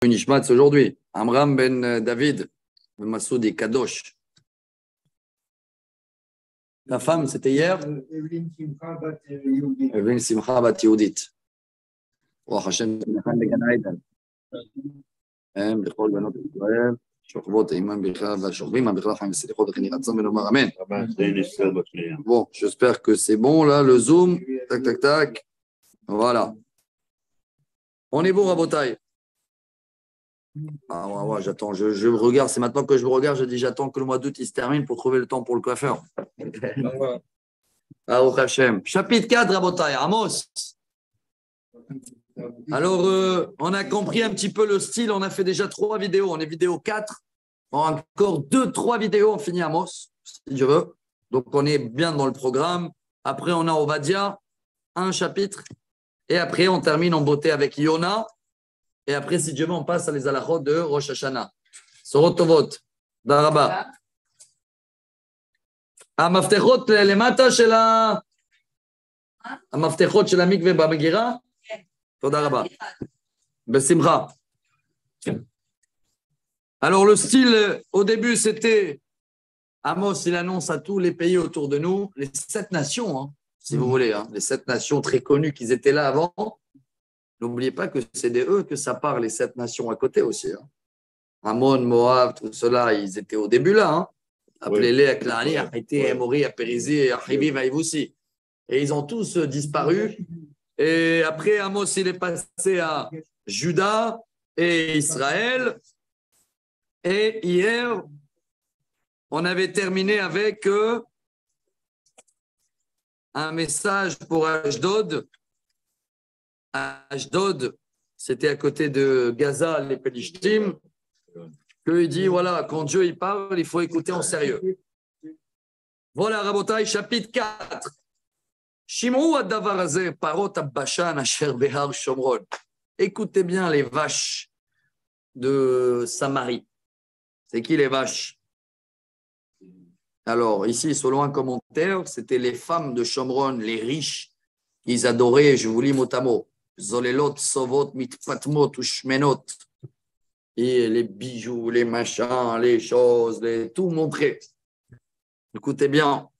Une Ishmatz aujourd'hui. Amram ben David, Massoud et Kadosh. La femme, c'était hier. Evelyn Simcha bat Yehudit. Roi Hashem, בגן עדן. הם בכל בנות ישראל, שוכבות עימם בכלל והשוכבים עמם בכלל חיים וסליחות וכן יהי רצון ונאמר אמן. Bon, j'espère que c'est bon là, le zoom. Tac, tac, tac. Voilà. On est bon, Rabotai. Ah ouais, j'attends, je regarde, c'est maintenant que je me regarde, je dis j'attends que le mois d'août il se termine pour trouver le temps pour le coiffeur. Baruch Hashem. Chapitre 4, Rabotai, Amos. Alors, on a compris un petit peu le style, on a fait déjà 3 vidéos, on est vidéo 4, on a encore 2-3 vidéos, on finit Amos, si je veux. Donc, on est bien dans le programme. Après, on a Ovadia, un chapitre, et après, on termine en beauté avec Yona. Et après, si Dieu veut, on passe à les halachot de Rosh Hashanah. Sorot Tovot, Daraba. המפתחות למטה של המפתחות של המקווה במגירה? תודה רבה. בשמחה. Alors, le style, au début, c'était Amos, il annonce à tous les pays autour de nous, les 7 nations, hein, si vous voulez, hein, les 7 nations très connues qui étaient là avant. N'oubliez pas que c'est de eux que ça parle, les 7 nations à côté aussi. Hein. Ammon, Moab, tout cela, ils étaient au début là. Hein. Appelez-les à Klani, à Haïti, à Mori, à Périzé, à Hiviv, à Ivoussi. Et ils ont tous disparu. Et après, Amos, il est passé à Juda et Israël. Et hier, on avait terminé avec un message pour Ashdod. Ashdod, c'était à côté de Gaza, les Pelishtim, qu'il dit, voilà, quand Dieu il parle, il faut écouter en sérieux. Voilà, Rabotai, chapitre 4. Shim'u ad-davar hazeh, parot ha-bashan asher behar Shomron. Écoutez bien les vaches de Samarie. C'est qui les vaches? Alors, ici, selon un commentaire, c'était les femmes de Shomron, les riches, qu'ils adoraient, je vous lis mot à mot. Zolelot, Sovot, Mitpatmot ou Shmenot. Et les bijoux, les machins, les choses, tout montrer. Écoutez bien.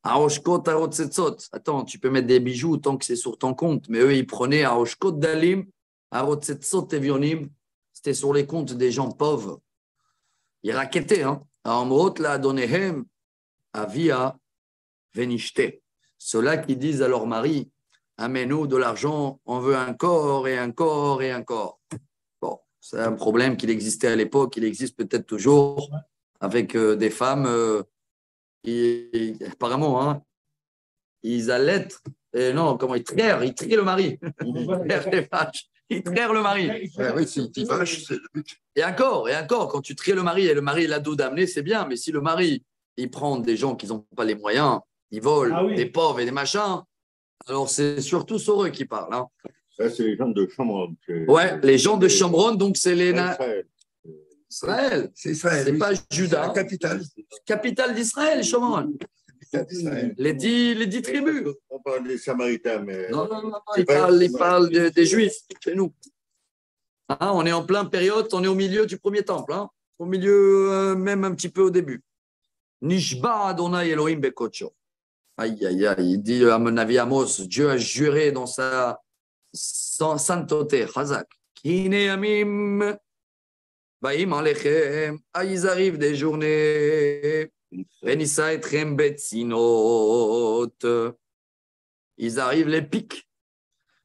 Aoshkot, Arotsetzot. Attends, tu peux mettre des bijoux tant que c'est sur ton compte. Mais eux, ils prenaient Aoshkot Dalim, Arotsetzot Evionim. C'était sur les comptes des gens pauvres. Ils raquettaient. Hein. Amrot la Adonehem, Avia Venishte. Ceux-là qui disent à leur mari, amène-nous de l'argent, on veut un corps et un corps et un corps. Bon, c'est un problème qu'il existait à l'époque, il existe peut-être toujours avec des femmes qui, apparemment, hein, ils allaitent, non, comment ils trairent le mari. Ils trairent le mari. Oui, c'est une vache, c'est le but. Et encore, quand tu traies le mari et le mari l'a dos d'amener, c'est bien, mais si le mari, il prend des gens qui n'ont pas les moyens, ils volent des pauvres et des machins, alors c'est surtout sur eux qui parlent. Hein. Ça, c'est les gens de Shomron. Ouais, les gens de Shomron, donc c'est les... Israël. C'est Israël. C'est oui. pas Juda. C'est la capitale. Capitale d'Israël, Shomron. Les 10 tribus. On parle des Samaritains, mais... Non, il parle des Juifs, chez nous. Hein, on est en pleine période, on est au milieu du premier temple. Hein, au milieu, même un petit peu au début. Nishba Adonai Elohim Bekocho. Aïe, aïe, aïe, il dit à mon avis Amos, Dieu a juré dans sa sainteté, Chazak. Kine Yamim, Baim Alechem, ils arrivent des journées, Venissa Etrem Betzinot, ils arrivent les pics,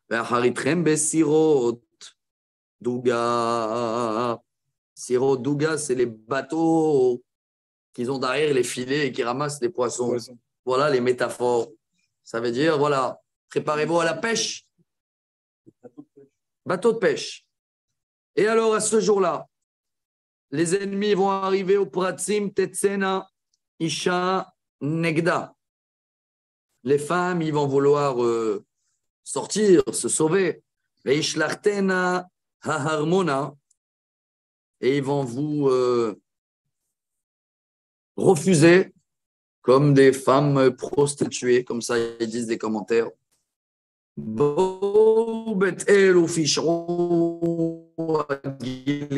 Vacharitrem Besirot, Douga, Sirot, Douga, c'est les bateaux qu'ils ont derrière les filets et qui ramassent les poissons. Voilà les métaphores. Ça veut dire, voilà, préparez-vous à la pêche. Bateau de pêche. Et alors, à ce jour-là, les ennemis vont arriver au Pratzim Tetsena Isha Negda. Les femmes, ils vont vouloir sortir, se sauver. Les Ishlartena Haharmona. Et ils vont vous refuser comme des femmes prostituées, comme ça ils disent des commentaires. Beau Bethel ou Fichron,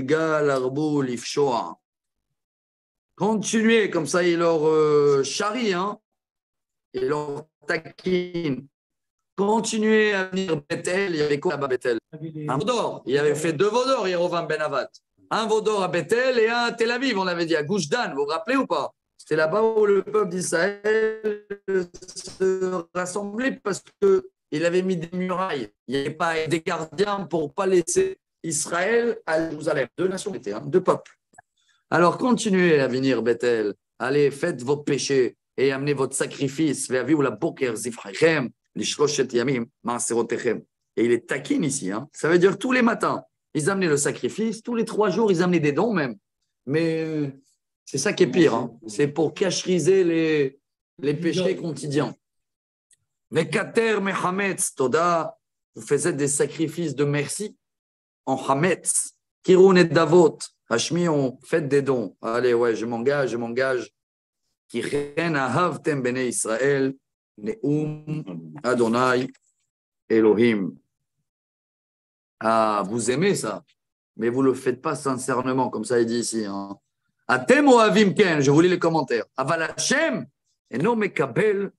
Gilgal Arboul Ifshoa. Continuez, comme ça, il leur charrie, hein, il leur taquine. Continuez à venir Bethel. Il y avait quoi là-bas, Bethel? Un veau d'or. Il avait fait 2 veaux d'or, Yerovam Ben Avat. Un veau d'or à Bethel et un à Tel Aviv, on l'avait dit, à Gush Dan. Vous vous rappelez ou pas? C'était là-bas où le peuple d'Israël se rassemblait parce qu'il avait mis des murailles. Il n'y avait pas des gardiens pour ne pas laisser Israël à Jérusalem. 2 nations étaient, 2 peuples. Alors continuez à venir Bethel. Allez, faites vos péchés et amenez votre sacrifice. Et il est taquine ici. Ça veut dire tous les matins, ils amenaient le sacrifice. Tous les 3 jours, ils amenaient des dons même. Mais c'est ça qui est pire. C'est pour cacheriser les péchés quotidiens. Mekater mehametz toda. Vous faites des sacrifices de merci en hametz. Kirun et davot. Hashmi, on fait des dons. Allez, ouais, je m'engage. Kichen ahavtem bene Israël, neum Adonai Elohim. Ah, vous aimez ça, mais vous ne le faites pas sincèrement, comme ça il dit ici. Atem ohavim ken, je vous lis les commentaires. Aval Hashem, eno mekabel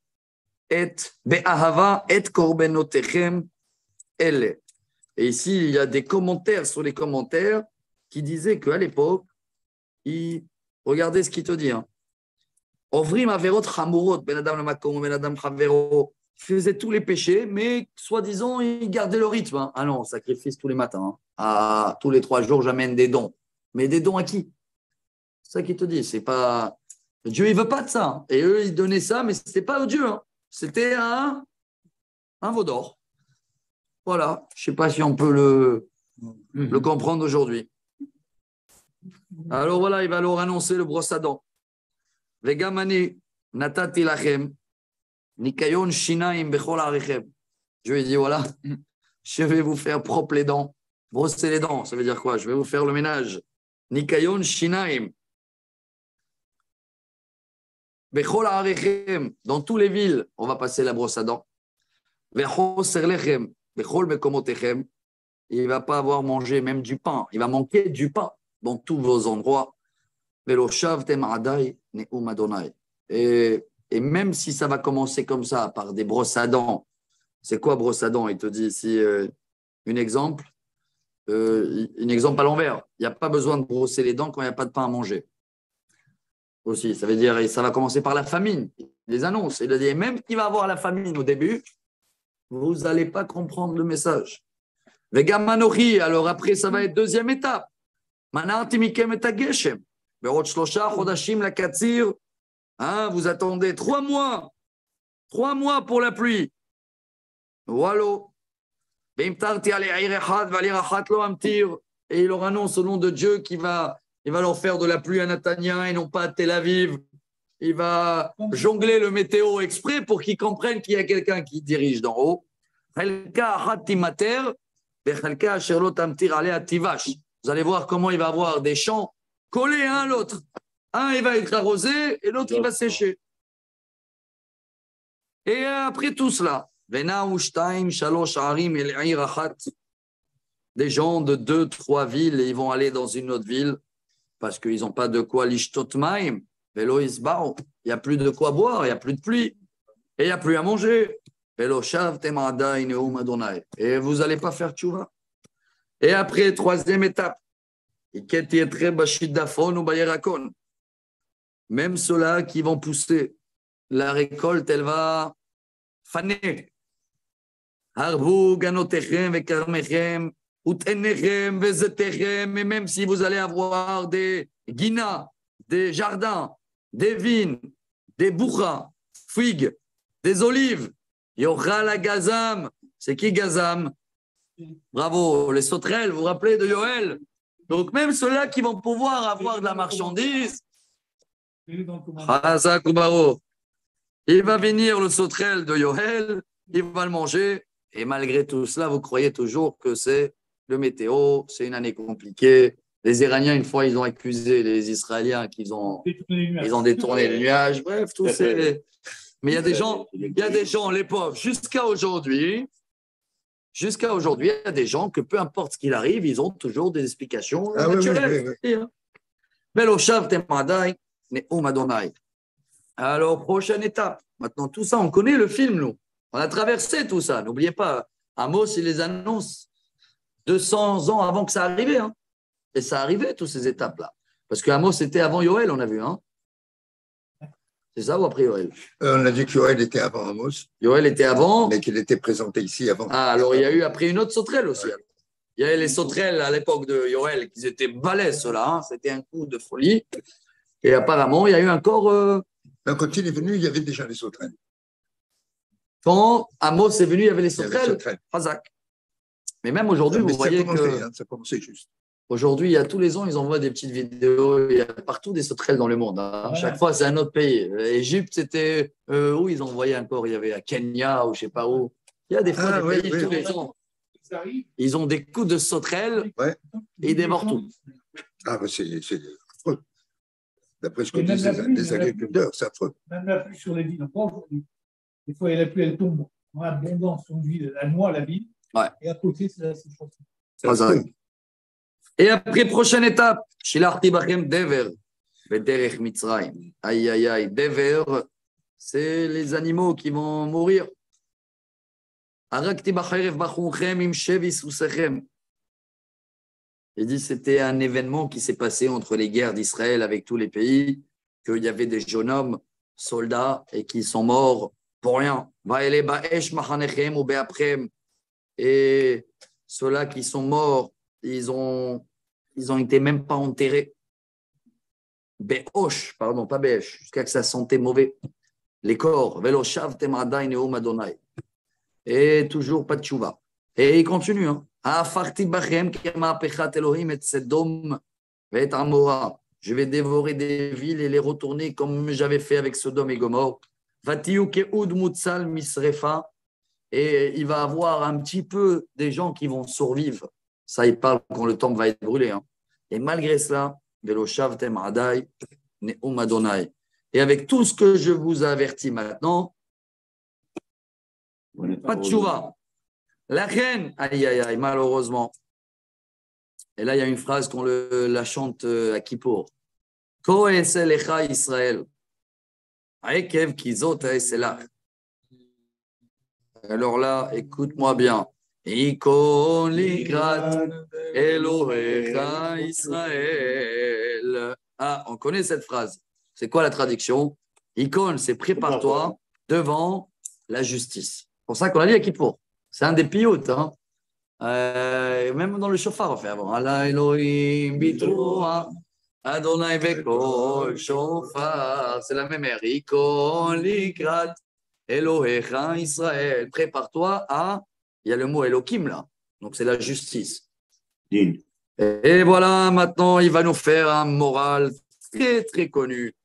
et be'ahava et korbenotechem ele. Et ici, il y a des commentaires sur les commentaires qui disaient qu'à l'époque, regardez ce qu'il te dit. Ovrim averot chamurot, ben adam le makom, ben adam chavero. Ils faisaient tous les péchés, mais soi-disant, ils gardaient le rythme. Ah non, sacrifice tous les matins. Ah, tous les 3 jours, j'amène des dons. Mais des dons à qui? C'est ça qu'il te dit. C'est pas... Dieu, il ne veut pas de ça. Et eux, ils donnaient ça, mais ce n'était pas au Dieu. C'était un veau d'or. Voilà. Je ne sais pas si on peut le comprendre aujourd'hui. Alors voilà, il va leur annoncer le brosse à dents. Vegamani natati lachem nikayon shinaim bechol arechem. Je lui ai dit voilà, je vais vous faire propre les dents, brosser les dents. Ça veut dire quoi? Je vais vous faire le ménage. Nikayon shinaim bechol arechem. Dans toutes les villes, on va passer la brosse à dents. Vechoser lechem bechol mekomotechem. Il ne va pas avoir mangé même du pain. Il va manquer du pain dans tous vos endroits. Et même si ça va commencer comme ça, par des brosses à dents, c'est quoi brosse à dents? Il te dit ici un exemple à l'envers. Il n'y a pas besoin de brosser les dents quand il n'y a pas de pain à manger. Aussi, ça veut dire que ça va commencer par la famine. Il les annonce. Il a dit, même qu'il va avoir la famine au début, vous n'allez pas comprendre le message. Vegamanochi, alors après, ça va être 2e étape. Manarti mikem et ageshem. Vous attendez 3 mois. 3 mois pour la pluie. Voilà. Et il leur annonce au nom de Dieu qu'il va leur faire de la pluie à Netanya et non pas à Tel Aviv. Il va jongler le météo exprès pour qu'ils comprennent qu'il y a quelqu'un qui dirige d'en haut. Vous allez voir comment il va avoir des champs collés un à l'autre. Un, il va être arrosé et l'autre, il va sécher. Et après tout cela, des gens de 2, 3 villes, ils vont aller dans une autre ville parce qu'ils n'ont pas de quoi l'ishtotmaim. Il n'y a plus de quoi boire, il n'y a plus de pluie et il n'y a plus à manger. Et vous n'allez pas faire tchouva. Et après, 3e étape, même ceux-là qui vont pousser, la récolte, elle va faner. Et même si vous allez avoir des guinas, des jardins, des vignes, des bouchas, figues, des olives, il y aura la gazam. C'est qui gazam? Bravo, les sauterelles, vous vous rappelez de Yoël? Donc même ceux-là qui vont pouvoir avoir de la marchandise, il va venir le sauterelle de Yoël, il va le manger, et malgré tout cela, vous croyez toujours que c'est le météo, c'est une année compliquée. Les Iraniens, une fois, ils ont accusé les Israéliens qu'ils ont détourné les nuages. Bref, tout c'est... Mais il y a des gens, les pauvres, jusqu'à aujourd'hui, Jusqu'à aujourd'hui, il y a des gens que peu importe ce qu'il arrive, ils ont toujours des explications Ah, naturelles. Beloshav temadai ne'um Adonai. Alors, prochaine étape. Maintenant, tout ça, on connaît le film, nous. On a traversé tout ça. N'oubliez pas, Amos, il les annonce 200 ans avant que ça arrivait. Hein. Et ça arrivait, toutes ces étapes-là. Parce que Amos, c'était avant Yoël, on a vu. Hein. C'est ça ou après Yoël? On a dit que Yoël était avant Amos. Yoël était avant. Mais qu'il était présenté ici avant. Ah, alors il y a eu après une autre sauterelle aussi. Il y avait les sauterelles à l'époque de Yoël, qui étaient balèzes, ceux-là. Hein. C'était un coup de folie. Et apparemment, il y a eu encore. Quand il est venu, il y avait déjà les sauterelles. Quand Amos est venu, il y avait les sauterelles. Hazak. Mais même aujourd'hui, vous voyez que. Ça commençait juste. Aujourd'hui, il y a tous les ans, ils envoient des petites vidéos. Il y a partout des sauterelles dans le monde. Hein. Ouais. Chaque fois, c'est un autre pays. Égypte, c'était où ils envoyaient encore? Il y avait à Kenya ou je ne sais pas où. Il y a des fois des pays tous les ans. Ils ont des coups de sauterelles et ils dévorent tout. Ah, mais c'est affreux. D'après ce que disent des agriculteurs, c'est affreux. Même la pluie sur les villes, pas aujourd'hui. Des fois, la pluie, elle tombe en abondance sur une ville, la noie, la ville. Ouais. Et à côté, c'est la chose. Et après, prochaine étape, Shilachti Bachem Dever, Bederech Mitzrayim. Aïe, aïe, aïe, Dever, c'est les animaux qui vont mourir. Arakti Bacherev Bachunchem Im Shevis Usechem. Il dit c'était un événement qui s'est passé entre les guerres d'Israël avec tous les pays, qu'il y avait des jeunes hommes, soldats, et qui sont morts pour rien. Et ceux-là qui sont morts, ils ont été même pas enterrés. Be'osh, pardon, pas Be'esh, jusqu'à que ça sentait mauvais. Les corps, Veloshav temadai neum Adonai. Et toujours pas de tchouva. Et il continue. Hein. Je vais dévorer des villes et les retourner comme j'avais fait avec Sodome et Gomorre. Et il va avoir un petit peu des gens qui vont survivre. Ça, il parle quand le temple va être brûlé. Hein. Et malgré cela, et avec tout ce que je vous avertis maintenant, pas de tchouva. La reine, aïe, aïe, aïe, malheureusement. Et là, il y a une phrase qu'on la chante à Kippour. Ko eselecha Israël. Aekev kizot eselach. Alors là, écoute-moi bien. Ikon likrat Elohecha Israël. Ah, on connaît cette phrase. C'est quoi la traduction? Ikon, c'est prépare-toi devant la justice. C'est pour ça qu'on a dit à Kippour. C'est un des pilotes. Hein. Même dans le chauffard, on fait avant. Allah Elohim bitroa, Adonai vekol chauffard. C'est la même ère. Ikon likrat Elohecha Israël. Prépare-toi à. Il y a le mot Elohim là. Donc c'est la justice. Et voilà, maintenant, il va nous faire un moral très, très connu.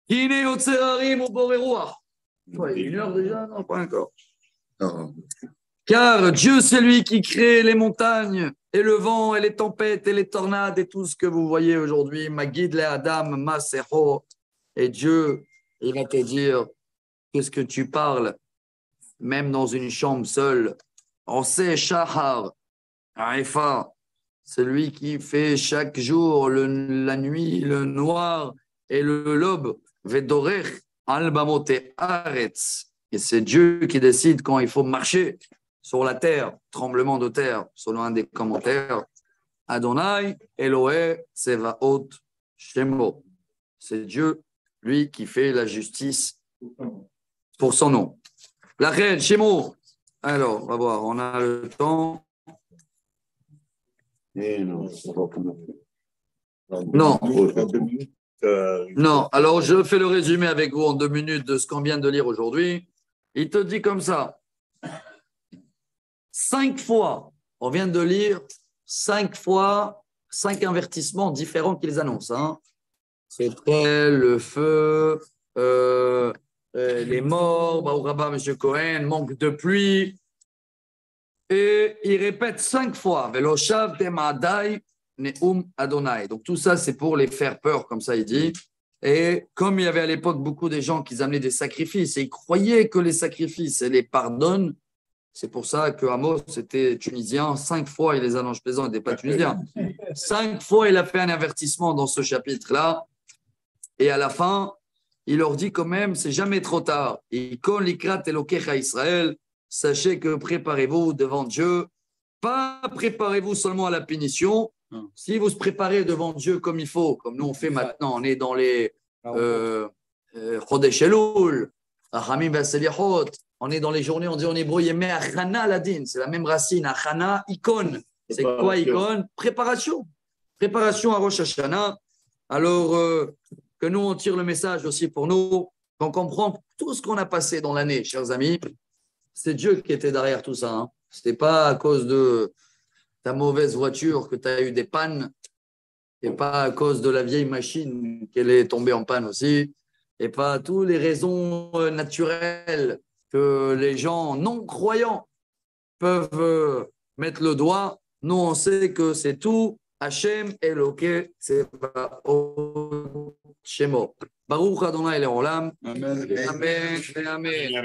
Kine Otserarim ou Boreroa. Une heure déjà? Non, pas encore. Non. Car Dieu, c'est lui qui crée les montagnes et le vent et les tempêtes et les tornades et tout ce que vous voyez aujourd'hui. Magid le Adam, Maseho. Et Dieu, il va te dire qu'est-ce que tu parles, même dans une chambre seule. On sait Shahar, Haifa, c'est lui qui fait chaque jour la nuit, le noir et le l'aube. Vedorech, Albamote Aretz. Et c'est Dieu qui décide quand il faut marcher sur la terre, tremblement de terre, selon un des commentaires. Adonai, Elohe, Tsevaot, Shemo. C'est Dieu, lui, qui fait la justice pour son nom. La reine, Shemo. Alors, on va voir, on a le temps. Non. Non, alors je fais le résumé avec vous en 2 minutes de ce qu'on vient de lire aujourd'hui. Il te dit comme ça. 5 fois, on vient de lire 5 fois, 5 avertissements différents qu'ils annoncent. Hein. C'est très le feu, les morts, Baouraba, M. Cohen, manque de pluie. Et il répète 5 fois. Veloshav temadai neum Adonai. Donc tout ça, c'est pour les faire peur, comme ça il dit. Et comme il y avait à l'époque beaucoup de gens qui amenaient des sacrifices et ils croyaient que les sacrifices les pardonnent, C'est pour ça que Amos était tunisien. 5 fois, il les a, non, je plaisante, il n'était pas tunisien. 5 fois, il a fait un avertissement dans ce chapitre-là. Et à la fin, il leur dit quand même, c'est jamais trop tard. Ikon likrat elokecha Israël, sachez que préparez-vous devant Dieu. Pas préparez-vous seulement à la punition. Si vous se préparez devant Dieu comme il faut, comme nous on fait maintenant, on est dans les Chodesh Elul, Achamim Vaseliachot, on est dans les journées, on dit en hébreu, Yemei Achana Ladin, c'est la même racine, Achana, Ikon. C'est quoi Ikon? Préparation. Préparation à Rosh Hashanah. Alors que nous on tire le message aussi pour nous, qu'on comprend tout ce qu'on a passé dans l'année, chers amis, c'est Dieu qui était derrière tout ça. Hein. Ce n'était pas à cause de ta mauvaise voiture que tu as eu des pannes, et pas à cause de la vieille machine qu'elle est tombée en panne aussi, et pas toutes les raisons naturelles que les gens non-croyants peuvent mettre le doigt. Nous, on sait que c'est tout Hachem Eloke Tsevaot Shemo. Baruch Adonai Leolam. Amen. Amen. Amen.